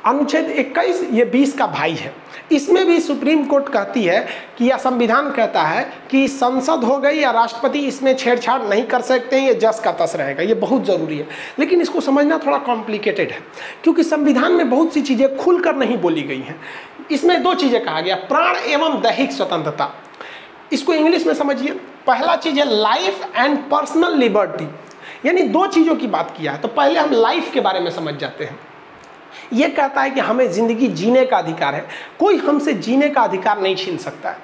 अनुच्छेद 21 ये 20 का भाई है। इसमें भी सुप्रीम कोर्ट कहती है कि या संविधान कहता है कि संसद हो गई या राष्ट्रपति इसमें छेड़छाड़ नहीं कर सकते हैं, ये जस का तस रहेगा। ये बहुत ज़रूरी है, लेकिन इसको समझना थोड़ा कॉम्प्लिकेटेड है, क्योंकि संविधान में बहुत सी चीज़ें खुलकर नहीं बोली गई हैं। इसमें दो चीज़ें कहा गया, प्राण एवं दैहिक स्वतंत्रता। इसको इंग्लिश में समझिए। पहला चीज़ है लाइफ एंड पर्सनल लिबर्टी, यानी दो चीज़ों की बात किया है। तो पहले हम लाइफ के बारे में समझ जाते हैं। ये कहता है कि हमें ज़िंदगी जीने का अधिकार है, कोई हमसे जीने का अधिकार नहीं छीन सकता है।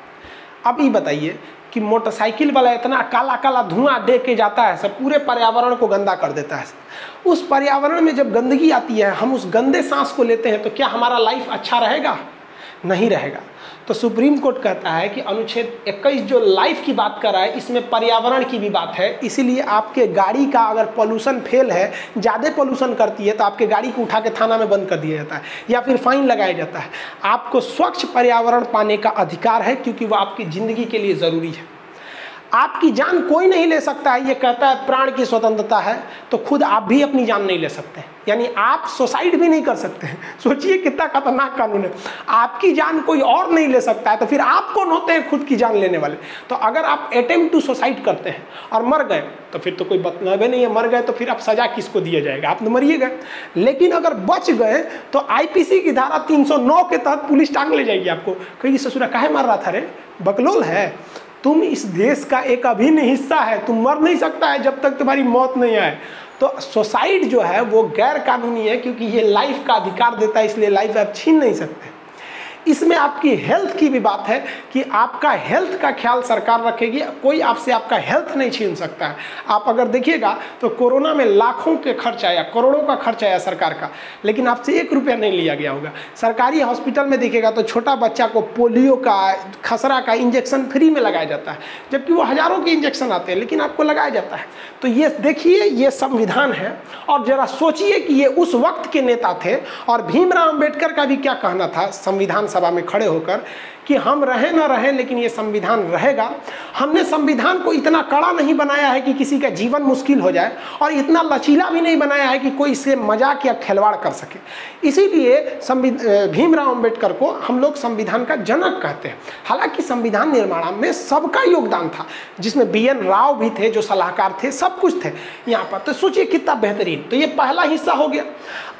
अब ये बताइए कि मोटरसाइकिल वाला इतना काला काला धुआं दे के जाता है, सब पूरे पर्यावरण को गंदा कर देता है। उस पर्यावरण में जब गंदगी आती है, हम उस गंदे सांस को लेते हैं, तो क्या हमारा लाइफ अच्छा रहेगा? नहीं रहेगा। तो सुप्रीम कोर्ट कहता है कि अनुच्छेद 21 जो लाइफ की बात कर रहा है, इसमें पर्यावरण की भी बात है। इसीलिए आपके गाड़ी का अगर पोल्यूशन फेल है, ज़्यादा पोल्यूशन करती है, तो आपके गाड़ी को उठा के थाना में बंद कर दिया जाता है या फिर फाइन लगाया जाता है। आपको स्वच्छ पर्यावरण पाने का अधिकार है, क्योंकि वो आपकी ज़िंदगी के लिए ज़रूरी है। आपकी जान कोई नहीं ले सकता है, ये कहता है प्राण की स्वतंत्रता है, तो खुद आप भी अपनी जान नहीं ले सकते, यानी आप सुसाइड भी नहीं कर सकते हैं। सोचिए कितना खतरनाक कानून है। आपकी जान कोई और नहीं ले सकता है, तो फिर आप कौन होते हैं खुद की जान लेने वाले? तो अगर आप अटेम्प्ट टू सुसाइड करते हैं और मर गए, तो फिर तो कोई मतलब नहीं है। मर गए तो फिर आप सजा किसको दिया जाएगा? आप तो मरिए गए। लेकिन अगर बच गए तो आईपीसी की धारा 309 के तहत पुलिस टांग ले जाएगी आपको, कहेगी ससुरा काहे मर रहा था रे, बकलोल है, तुम इस देश का एक अभिन्न हिस्सा है, तुम मर नहीं सकता है जब तक तुम्हारी मौत नहीं आए। तो सुसाइड जो है वो गैर कानूनी है, क्योंकि ये लाइफ का अधिकार देता है, इसलिए लाइफ आप छीन नहीं सकते। इसमें आपकी हेल्थ की भी बात है कि आपका हेल्थ का ख्याल सरकार रखेगी, कोई आपसे आपका हेल्थ नहीं छीन सकता है। आप अगर देखिएगा तो कोरोना में लाखों के खर्च आया, करोड़ों का खर्च आया सरकार का, लेकिन आपसे 1 रुपया नहीं लिया गया होगा। सरकारी हॉस्पिटल में देखिएगा तो छोटा बच्चा को पोलियो का, खसरा का इंजेक्शन फ्री में लगाया जाता है, जबकि वो हज़ारों के इंजेक्शन आते हैं, लेकिन आपको लगाया जाता है। तो ये देखिए, ये संविधान है। और जरा सोचिए कि ये उस वक्त के नेता थे, और भीमराव अंबेडकर का भी क्या कहना था संविधान सभा में खड़े होकर कि हम रहें ना रहें, लेकिन ये संविधान रहेगा। हमने संविधान को इतना कड़ा नहीं बनाया है कि किसी का जीवन मुश्किल हो जाए, और इतना लचीला भी नहीं बनाया है कि कोई इससे मजाक या खिलवाड़ कर सके। इसीलिए भीमराव अंबेडकर को हम लोग संविधान का जनक कहते हैं। हालांकि संविधान निर्माण में सबका योगदान था, जिसमें BN राव भी थे जो सलाहकार थे, सब कुछ थे यहाँ पर। तो सोचिए कितना बेहतरीन। तो ये पहला हिस्सा हो गया।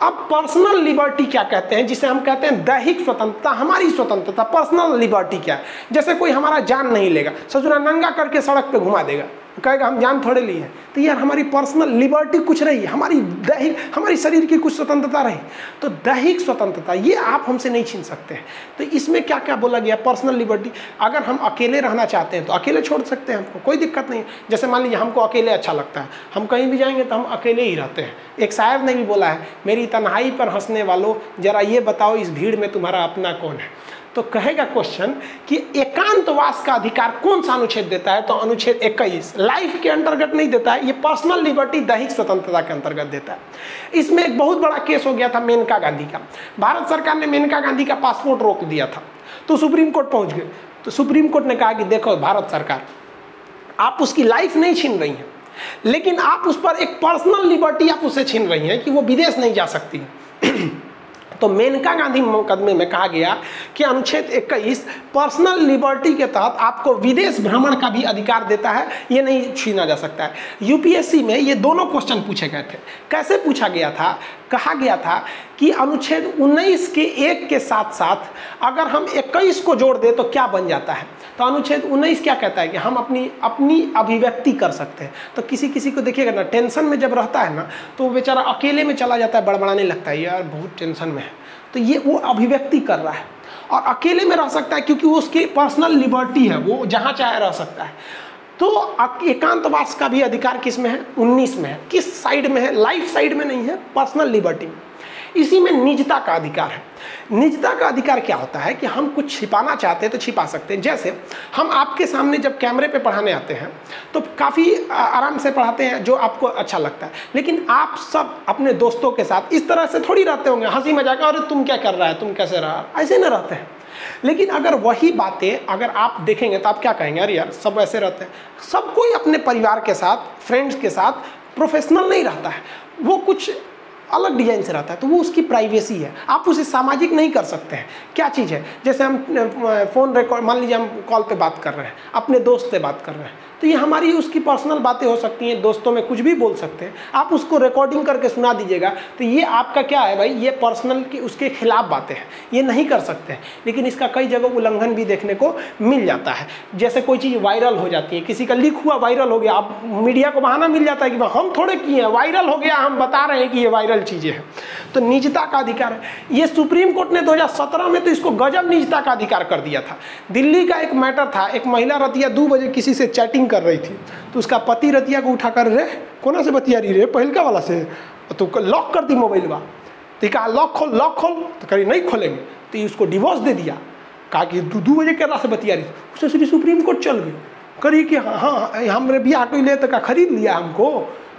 अब पर्सनल लिबर्टी क्या कहते हैं, जिसे हम कहते हैं दैहिक स्वतंत्रता, हमारी स्वतंत्रता। पर्सनल लिबर्टी क्या है? जैसे कोई हमारा जान नहीं लेगा, ससुरा नंगा करके सड़क पे घुमा देगा, कहेगा हम जान थोड़े लिए हैं, तो यार हमारी पर्सनल लिबर्टी कुछ रही, हमारी दैहिक, हमारी शरीर की कुछ स्वतंत्रता रही। तो दैहिक स्वतंत्रता ये आप हमसे नहीं छीन सकते हैं। तो इसमें क्या क्या बोला गया? पर्सनल लिबर्टी, अगर हम अकेले रहना चाहते हैं तो अकेले छोड़ सकते हैं, हमको कोई दिक्कत नहीं है। जैसे मान लीजिए हमको अकेले अच्छा लगता है, हम कहीं भी जाएंगे तो हम अकेले ही रहते हैं। एक शायर ने भी बोला है, मेरी तन्हाई पर हंसने वालों जरा ये बताओ इस भीड़ में तुम्हारा अपना कौन है। तो कहेगा क्वेश्चन कि एकांतवास का अधिकार कौन सा अनुच्छेद देता है? तो अनुच्छेद 21 लाइफ के अंतर्गत नहीं देता है, ये पर्सनल लिबर्टी दैहिक स्वतंत्रता के अंतर्गत देता है। इसमें एक बहुत बड़ा केस हो गया था मेनका गांधी का। भारत सरकार ने मेनका गांधी का पासपोर्ट रोक दिया था, तो सुप्रीम कोर्ट पहुंच गए। तो सुप्रीम कोर्ट ने कहा कि देखो भारत सरकार, आप उसकी लाइफ नहीं छीन रही हैं, लेकिन आप उस पर एक पर्सनल लिबर्टी आप उसे छीन रही हैं कि वो विदेश नहीं जा सकती है। तो मेनका गांधी मुकदमे में कहा गया कि अनुच्छेद 21 पर्सनल लिबर्टी के तहत आपको विदेश भ्रमण का भी अधिकार देता है, ये नहीं छीना जा सकता है। यूपीएससी में ये दोनों क्वेश्चन पूछे गए थे। कैसे पूछा गया था? कहा गया था कि अनुच्छेद 19 के 1 के साथ साथ अगर हम 21 को जोड़ दें तो क्या बन जाता है? तो अनुच्छेद 19 क्या कहता है कि हम अपनी अभिव्यक्ति कर सकते हैं। तो किसी किसी को देखिएगा ना, टेंशन में जब रहता है ना, तो वो बेचारा अकेले में चला जाता है, बड़बड़ाने लगता है, यार बहुत टेंशन में है। तो ये वो अभिव्यक्ति कर रहा है, और अकेले में रह सकता है क्योंकि वो उसकी पर्सनल लिबर्टी है, वो जहाँ चाहे रह सकता है। तो एकांतवास का भी अधिकार किस में है? 19 में है। किस साइड में है? लाइफ साइड में नहीं है, पर्सनल लिबर्टी में। इसी में निजता का अधिकार है। निजता का अधिकार क्या होता है कि हम कुछ छिपाना चाहते हैं तो छिपा सकते हैं। जैसे हम आपके सामने जब कैमरे पे पढ़ाने आते हैं तो काफ़ी आराम से पढ़ाते हैं, जो आपको अच्छा लगता है, लेकिन आप सब अपने दोस्तों के साथ इस तरह से थोड़ी रहते होंगे, हंसी मजाक, अरे तुम क्या कर रहा है, तुम कैसे रहा, ऐसे न रहते हैं। लेकिन अगर वही बातें अगर आप देखेंगे तो आप क्या कहेंगे? अरे यार सब ऐसे रहते हैं। सब कोई अपने परिवार के साथ, फ्रेंड्स के साथ प्रोफेशनल नहीं रहता है, वो कुछ अलग डिजाइन से रहता है, तो वो उसकी प्राइवेसी है, आप उसे सामाजिक नहीं कर सकते हैं। क्या चीज़ है, जैसे हम फ़ोन रिकॉर्ड, मान लीजिए हम कॉल पे बात कर रहे हैं, अपने दोस्त से बात कर रहे हैं, तो ये हमारी उसकी पर्सनल बातें हो सकती हैं, दोस्तों में कुछ भी बोल सकते हैं, आप उसको रिकॉर्डिंग करके सुना दीजिएगा, तो ये आपका क्या है भाई, ये पर्सनल की उसके खिलाफ बातें हैं, ये नहीं कर सकते हैं। लेकिन इसका कई जगह उल्लंघन भी देखने को मिल जाता है। जैसे कोई चीज़ वायरल हो जाती है, किसी का लीक हुआ वायरल हो गया, आप मीडिया को बहाना मिल जाता है कि हम थोड़े किए हैं, वायरल हो गया, हम बता रहे हैं कि ये वायरल चीज़ें हैं। तो निजता का अधिकार है, ये सुप्रीम कोर्ट ने 2017 में तो इसको गजब निजता का अधिकार कर दिया था। दिल्ली का एक मैटर था, एक महिला रतिया 2 बजे किसी से चैटिंग कर रही थी, तो उसका पति रतिया को उठा कर, रे कोना से बतिया रही रे, पहिलका वाला से, तो लॉक कर दी मोबाइल बा, तो कहा लॉक खोल, लॉक खोल, तो कहीं नहीं खोलेंगे, तो उसको डिवोर्स दे दिया, कहा कि 2 बजे के रात से बतिया रही, उससे सीधी सुप्रीम कोर्ट चल गई, करी कि हाँ हमरे भी आटो ले, तो का खरीद लिया हमको।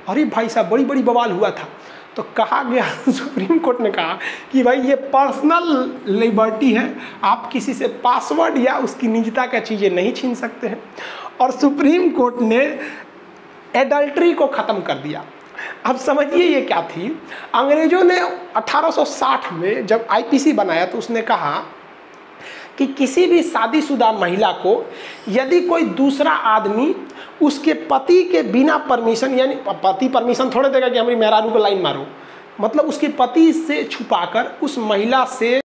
अरे भाई साहब, बड़ी बड़ी बवाल हुआ था। तो कहा गया, सुप्रीम कोर्ट ने कहा कि भाई ये पर्सनल लिबर्टी है, आप किसी से पासवर्ड या उसकी निजता का चीज़ें नहीं छीन सकते हैं। और सुप्रीम कोर्ट ने एडल्ट्री को ख़त्म कर दिया। अब समझिए ये क्या थी, अंग्रेजों ने 1860 में जब आईपीसी बनाया तो उसने कहा कि किसी भी शादीशुदा महिला को यदि कोई दूसरा आदमी उसके पति के बिना परमिशन, यानी पति परमिशन थोड़े देगा कि हमारी मेहरारू को लाइन मारो, मतलब उसके पति से छुपाकर उस महिला से